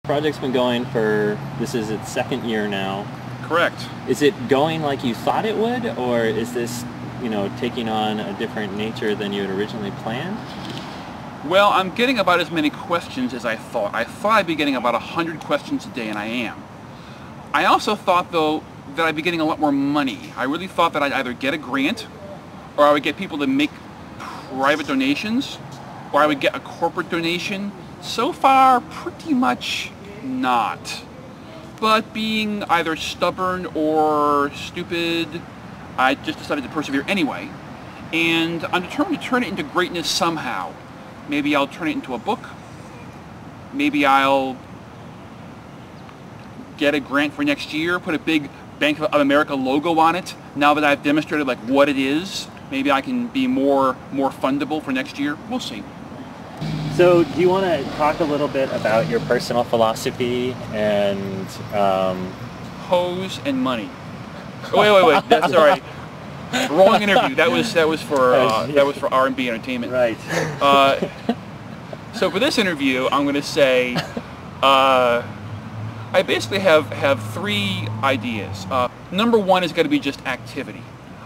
project's been going for, this is its second year now. Correct. Is it going like you thought it would, or is this, taking on a different nature than you had originally planned? Well, I'm getting about as many questions as I thought. I thought I'd be getting about 100 questions a day, and I am. I also thought, though, that I'd be getting a lot more money. I really thought that I'd either get a grant, or I would get people to make private donations, or I would get a corporate donation. So far, pretty much not. But being either stubborn or stupid, I just decided to persevere anyway. And I'm determined to turn it into greatness somehow. Maybe I'll turn it into a book. Maybe I'll get a grant for next year, put a big Bank of America logo on it. Now that I've demonstrated like what it is, maybe I can be more fundable for next year. We'll see. So do you want to talk a little bit about your personal philosophy and... Hose and money. Oh, wait. That's all right. Wrong interview. That was for R&B Entertainment. Right. So for this interview, I'm going to say I basically have three ideas. Number one is going to be just activity.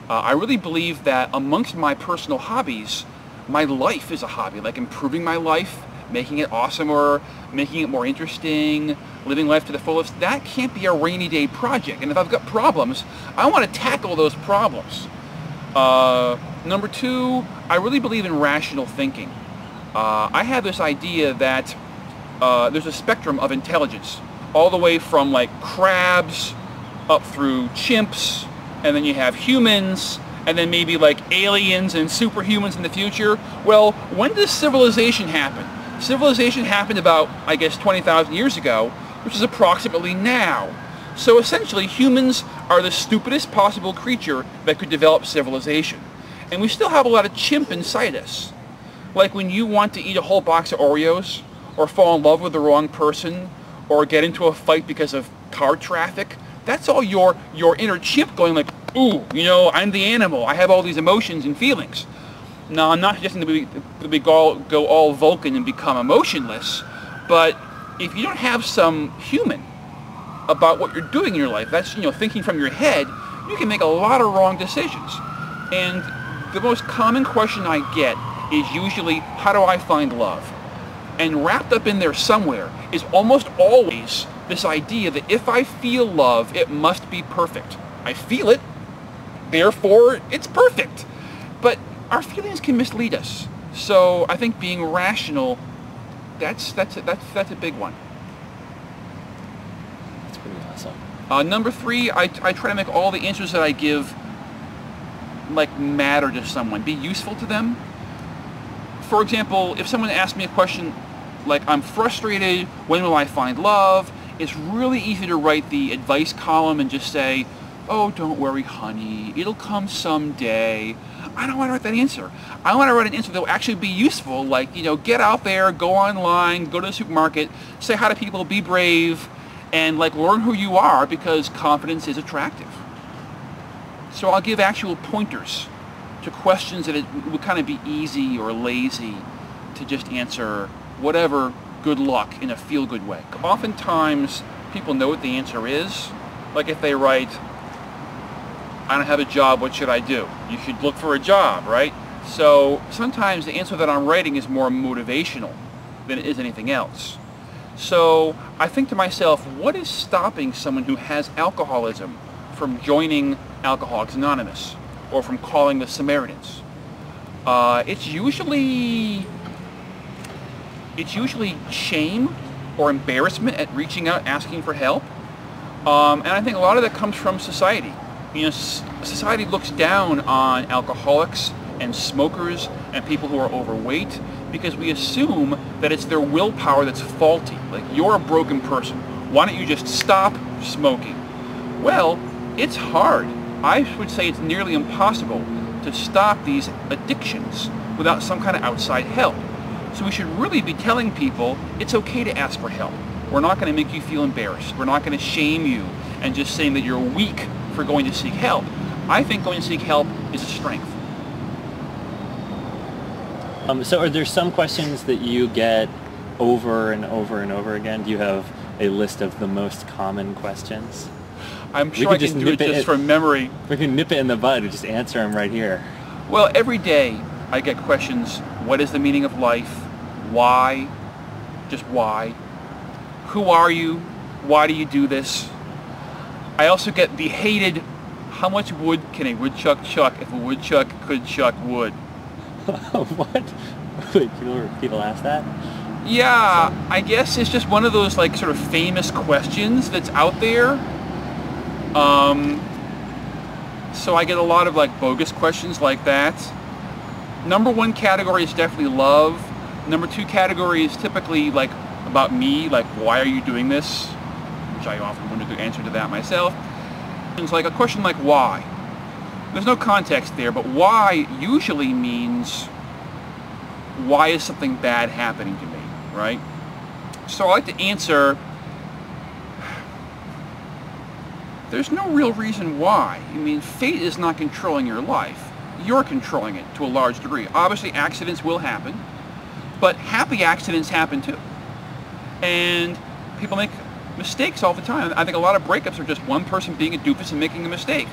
I really believe that amongst my personal hobbies, my life is a hobby, like improving my life, making it awesomer, making it more interesting, living life to the fullest. That can't be a rainy day project. And if I've got problems, I want to tackle those problems. Number two, I really believe in rational thinking. I have this idea that there's a spectrum of intelligence, all the way from like crabs up through chimps, and then you have humans, and then maybe like aliens and superhumans in the future. Well, when does civilization happen? Civilization happened about, I guess, 20,000 years ago, which is approximately now. So essentially, humans are the stupidest possible creature that could develop civilization. And we still have a lot of chimp inside us. Like when you want to eat a whole box of Oreos, or fall in love with the wrong person, or get into a fight because of car traffic, that's all your inner chimp going like, ooh, I'm the animal. I have all these emotions and feelings. Now, I'm not suggesting that we go all Vulcan and become emotionless, but if you don't have some human about what you're doing in your life, that's, thinking from your head, you can make a lot of wrong decisions. And the most common question I get is usually, how do I find love? And wrapped up in there somewhere is almost always this idea that if I feel love, it must be perfect. I feel it, therefore it's perfect. But our feelings can mislead us. So I think being rational, that's a big one. That's pretty awesome. Number three, I try to make all the answers that I give like matter to someone, be useful to them. For example, if someone asks me a question like, I'm frustrated, when will I find love? It's really easy to write the advice column and just say, oh, don't worry, honey, it'll come someday. I don't want to write that answer. I want to write an answer that will actually be useful, like, get out there, go online, go to the supermarket, say hi to people, be brave, and like learn who you are, because confidence is attractive. So I'll give actual pointers to questions that it would kind of be easy or lazy to just answer whatever good luck in a feel-good way. Oftentimes, people know what the answer is. Like if they write, I don't have a job, what should I do? You should look for a job, right? So sometimes the answer that I'm writing is more motivational than it is anything else. So I think to myself, what is stopping someone who has alcoholism from joining Alcoholics Anonymous or from calling the Samaritans? It's usually shame or embarrassment at reaching out, asking for help. And I think a lot of that comes from society. Society looks down on alcoholics and smokers and people who are overweight because we assume that it's their willpower that's faulty. Like, you're a broken person. Why don't you just stop smoking? Well, it's hard. I would say it's nearly impossible to stop these addictions without some kind of outside help. So we should really be telling people it's okay to ask for help. We're not going to make you feel embarrassed. We're not going to shame you and just saying that you're weak for going to seek help. I think going to seek help is a strength. So are there some questions that you get over and over and over again? Do you have a list of the most common questions? I'm sure I can do it just from memory. We can nip it in the bud and just answer them right here. Well, every day I get questions, what is the meaning of life? Why? Just why? Who are you? Why do you do this? I also get the hated, how much wood can a woodchuck chuck if a woodchuck could chuck wood? What? Wait, people ask that? Yeah, I guess it's just one of those like sort of famous questions that's out there. So I get a lot of like bogus questions like that. Number one category is definitely love. Number two category is typically like about me, like why are you doing this? Which I often wonder the answer to that myself. It's like a question like why. There's no context there, but why usually means why is something bad happening to me, right? So I like to answer, there's no real reason why. I mean, fate is not controlling your life. You're controlling it to a large degree. Obviously, accidents will happen, but happy accidents happen too. And people make mistakes all the time. I think a lot of breakups are just one person being a doofus and making a mistake.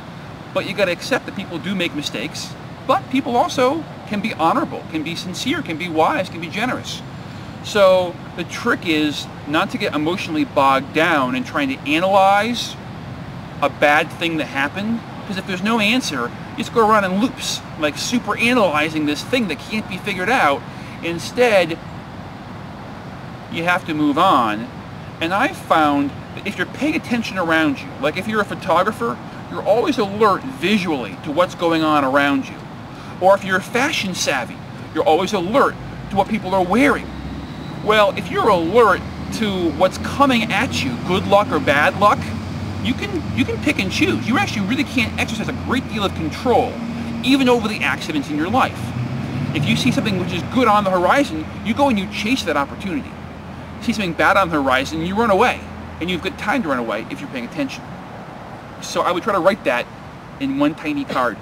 But you got to accept that people do make mistakes. But people also can be honorable, can be sincere, can be wise, can be generous. So the trick is not to get emotionally bogged down in trying to analyze a bad thing that happened, because if there's no answer, you just go around in loops, like super analyzing this thing that can't be figured out. Instead, you have to move on. And I found that if you're paying attention around you, like if you're a photographer, you're always alert visually to what's going on around you. Or if you're fashion savvy, you're always alert to what people are wearing. Well, if you're alert to what's coming at you, good luck or bad luck, you can pick and choose. You actually really can't exercise a great deal of control, even over the accidents in your life. If you see something which is good on the horizon, you go and you chase that opportunity. See something bad on the horizon, you run away. And you've got time to run away if you're paying attention. So I would try to write that in one tiny card.